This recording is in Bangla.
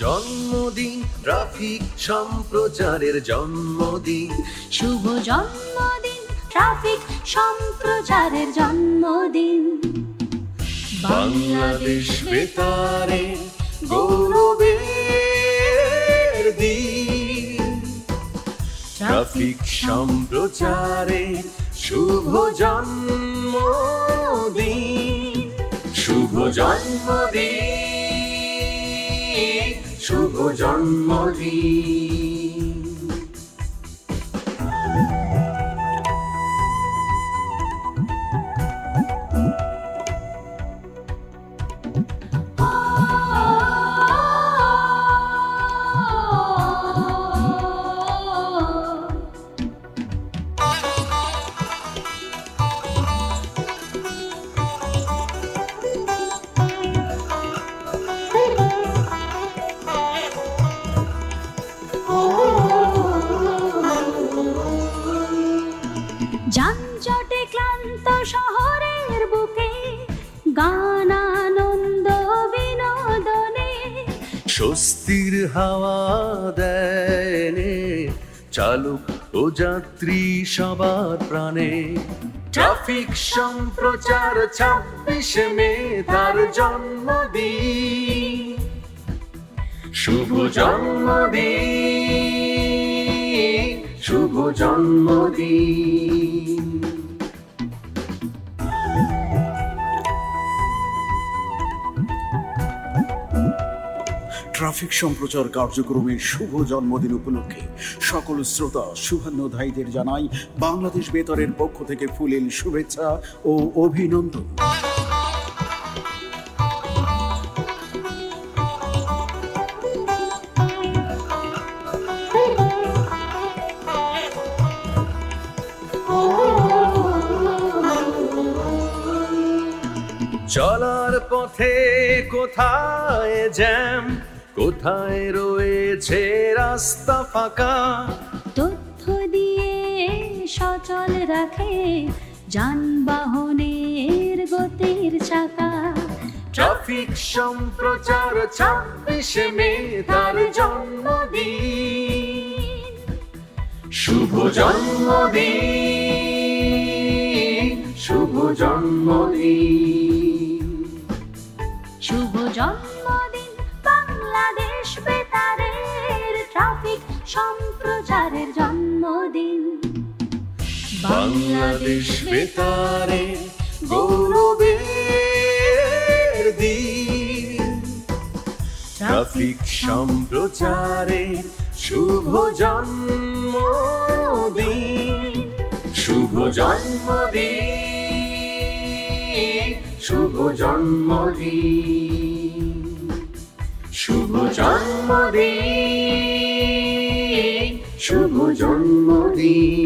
জন্মদিন ট্রাফিক সম্প্রচারের জন্মদিন, শুভ জন্মদিন ট্রাফিক সম্প্রচারের জন্মদিন। বাংলাদেশ বেতারে গৌরবের দিন, ট্রাফিক সম্প্রচারে শুভ জন্মদিন, শুভ জন্মদিন, শুভ জন্মদিন। যানজটে ক্লান্ত শহরের বুকে গান আনন্দ বিনোদনে স্বস্তির হাওয়া দেনে চালক ও যাত্রী সবার প্রাণে। ট্রাফিক সম্প্রচার 26শে মে তার জন্মদিন, শুভ জন্মদিন, শুভ জন্মদিন। ট্রাফিক সম্প্রচার কার্যক্রমের শুভ জন্মদিন উপলক্ষে সকল শ্রোতা শুভান্নধায়ীদের জানাই বাংলাদেশ বেতারের পক্ষ থেকে ফুলেল শুভেচ্ছা ও অভিনন্দন। চলার পথে কোথায় জ্যাম, কোথায় রয়েছে রাস্তা ফাঁকা, তথ্য দিয়ে সচল রাখে যানবাহনের গতির চাকা। ট্রাফিক সম্প্রচার 26শে মে তার জন্মদিন, শুভ জন্মদিন, শুভ জন্মদিন, শুভ জন্মদিন বাংলাদেশ বেতারের ট্রাফিক সম্প্রচারের জন্মদিন। বাংলাদেশ বেতারে গৌরবের দিন, ট্রাফিক সম্প্রচারে শুভ জন্মদিন, শুভ জন্মদিন, শুভ জন্মদিন, শুভ জন্মদিন, শুভ জন্মদিন।